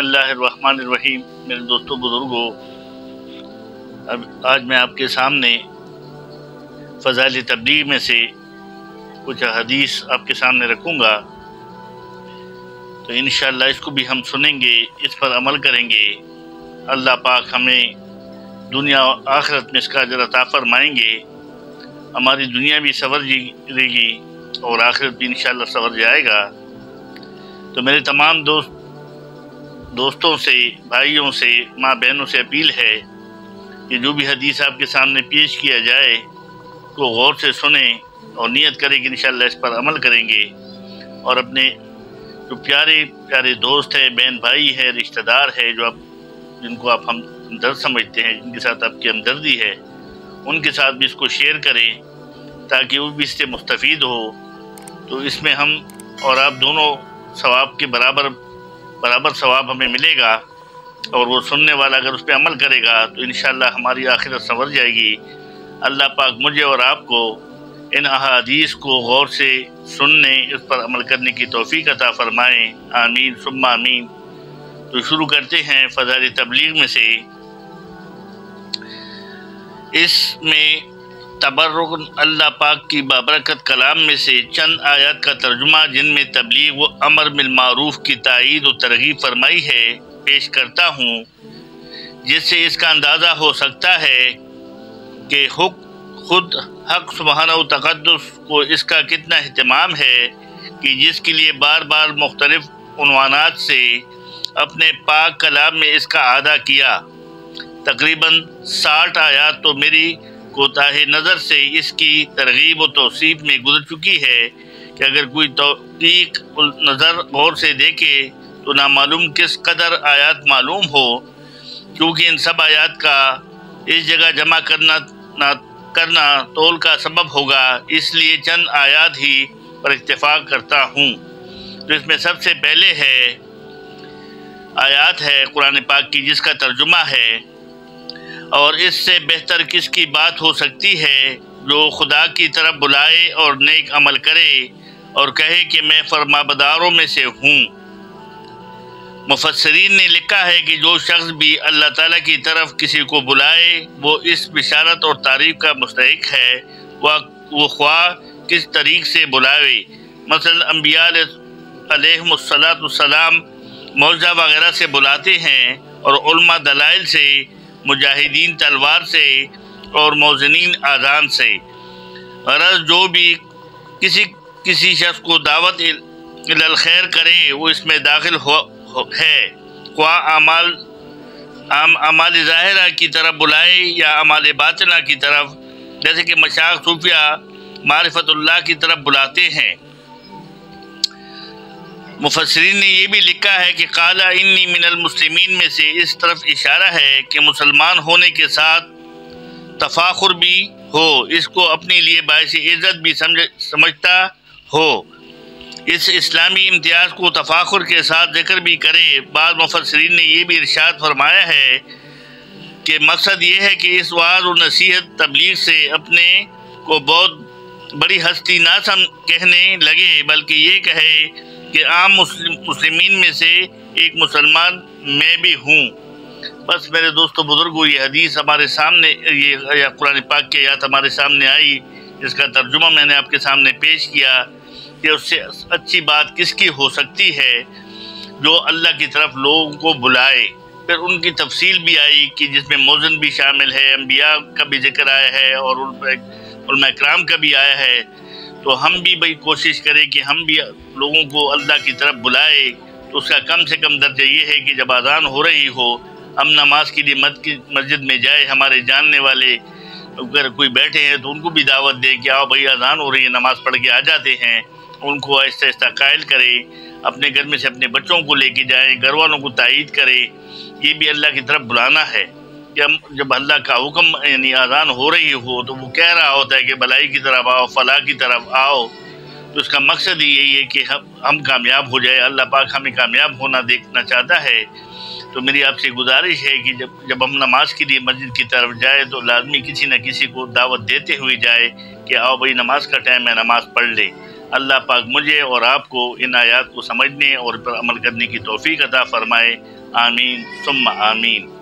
اللہ الرحمن الرحیم۔ میرے دوستوں بزرگوں، آج میں آپ کے سامنے فضائل تبلیغ میں سے کچھ حدیث آپ کے سامنے رکھوں گا، تو انشاءاللہ اس کو بھی ہم سنیں گے، اس پر عمل کریں گے۔ اللہ پاک ہمیں دنیا و آخرت میں اس کا اجر عطا فرمائیں گے۔ ہماری دنیا بھی سنور جائے گی اور آخرت بھی انشاءاللہ سنور جائے گا۔ تو میرے تمام دوستوں سے، بھائیوں سے، ماں بہنوں سے اپیل ہے کہ جو بھی حدیث آپ کے سامنے پیش کیا جائے کو غور سے سنیں اور نیت کریں کہ انشاءاللہ اس پر عمل کریں گے، اور اپنے جو پیارے دوست ہیں، بہن بھائی ہیں، رشتہ دار ہیں، جن کو آپ ہمدرد سمجھتے ہیں، جن کے ساتھ آپ کی ہمدردی ہے، ان کے ساتھ بھی اس کو شیئر کریں تاکہ وہ بھی اس سے مستفید ہو۔ تو اس میں ہم اور آپ دونوں ثواب کے برابر ثواب ہمیں ملے گا، اور وہ سننے والا اگر اس پہ عمل کرے گا تو انشاءاللہ ہماری آخرت سنور جائے گی۔ اللہ پاک مجھے اور آپ کو ان احادیث کو غور سے سننے، اس پر عمل کرنے کی توفیق عطا فرمائیں، آمین ثم آمین۔ تو شروع کرتے ہیں فضائل تبلیغ میں سے۔ اس میں تبرک اللہ پاک کی بابرکت کلام میں سے چند آیات کا ترجمہ، جن میں تبلیغ و امر بالمعروف کی تائید و ترغیب فرمائی ہے، پیش کرتا ہوں، جس سے اس کا اندازہ ہو سکتا ہے کہ خود حق سبحانہ و تقدس کو اس کا کتنا اہتمام ہے کہ جس کے لیے بار بار مختلف عنوانات سے اپنے پاک کلام میں اس کا اعادہ کیا۔ تقریباً 60 آیات تو میری کوتاہ نظر سے اس کی ترغیب و توصیف میں گزر چکی ہے کہ اگر کوئی توثیق نظر غور سے دیکھے تو نامعلوم کس قدر آیات معلوم ہو، کیونکہ ان سب آیات کا اس جگہ جمع کرنا طول کا سبب ہوگا، اس لیے چند آیات ہی پر اکتفا کرتا ہوں۔ تو اس میں سب سے پہلے آیات ہے قرآن پاک کی، جس کا ترجمہ ہے، اور اس سے بہتر کس کی بات ہو سکتی ہے جو خدا کی طرف بلائے اور نیک عمل کرے اور کہے کہ میں فرمانبرداروں میں سے ہوں۔ مفسرین نے لکھا ہے کہ جو شخص بھی اللہ تعالیٰ کی طرف کسی کو بلائے وہ اس بشارت اور تعریف کا مستحق ہے، وہ خواہ کس طریق سے بلاوے۔ مثلا انبیاء علیہم السلام معجزہ وغیرہ سے بلاتے ہیں، اور علماء دلائل سے، مجاہدین تلوار سے، اور موذنین اذان سے۔ غرض جو بھی کسی شخص کو دعوت الی الخیر کرے وہ اس میں داخل ہے، خواہ اعمال ظاہرہ کی طرف بلائے یا اعمال باطنہ کی طرف، جیسے کہ مشائخ صوفیہ معرفت اللہ کی طرف بلاتے ہیں۔ مفسرین نے یہ بھی لکھا ہے کہ قال انی من المسلمین میں سے اس طرف اشارہ ہے کہ مسلمان ہونے کے ساتھ تفاخر بھی ہو، اس کو اپنے لیے باعث عزت بھی سمجھتا ہو، اس اسلامی امتیاز کو تفاخر کے ساتھ ذکر بھی کرے۔ بعض مفسرین نے یہ بھی ارشاد فرمایا ہے کہ مقصد یہ ہے کہ اس وعظ و نصیحت تبلیغ سے اپنے کو بہت بڑی ہستی نہ کہنے لگے، بلکہ یہ کہے کہ عام مسلمین میں سے ایک مسلمان میں بھی ہوں۔ بس میرے دوستو بزرگوں، یہ حدیث ہمارے سامنے، یہ قرآن پاک کی آیات ہمارے سامنے آئی، جس کا ترجمہ میں نے آپ کے سامنے پیش کیا کہ اس سے اچھی بات کس کی ہو سکتی ہے جو اللہ کی طرف لوگوں کو بلائے۔ پھر ان کی تفصیل بھی آئی کہ جس میں موذن بھی شامل ہے، انبیاء کا بھی ذکر آیا ہے، اور علماء کرام کا بھی آیا ہے۔ تو ہم بھی بھائی کوشش کریں کہ ہم بھی لوگوں کو اللہ کی طرف بلائے، تو اس کا کم سے کم درجہ یہ ہے کہ جب اذان ہو رہی ہو ہم نماز کے لیے مسجد میں جائے، ہمارے جاننے والے اگر کوئی بیٹھے ہیں تو ان کو بھی دعوت دیں کہ آؤ بھائی اذان ہو رہی ہے، نماز پڑھ کے آ جاتے ہیں، ان کو آہستہ آہستہ قائل کریں، اپنے گھر میں سے اپنے بچوں کو لے کے جائیں، گھر والوں کو تائید کریں۔ یہ بھی اللہ کی طرف بلانا ہے کہ جب اللہ کا حکم یعنی اذان ہو رہی ہو تو وہ کہہ رہا ہوتا ہے کہ بھلائی کی طرف آؤ، فلاح کی طرف آؤ، تو اس کا مقصد ہی یہی ہے کہ ہم کامیاب ہو جائے۔ اللہ پاک ہمیں کامیاب ہونا دیکھنا چاہتا ہے۔ تو میری آپ سے گزارش ہے کہ جب ہم نماز کے لیے مسجد کی طرف جائے تو لازمی کسی نہ کسی کو دعوت دیتے ہوئے جائے کہ آؤ بھائی نماز کا ٹائم ہے، نماز پڑھ لے۔ اللہ پاک مجھے اور آپ کو ان آیات کو سمجھنے اور پر عمل کرنے کی توفیق عطا فرمائے۔ آمین ثم آمین۔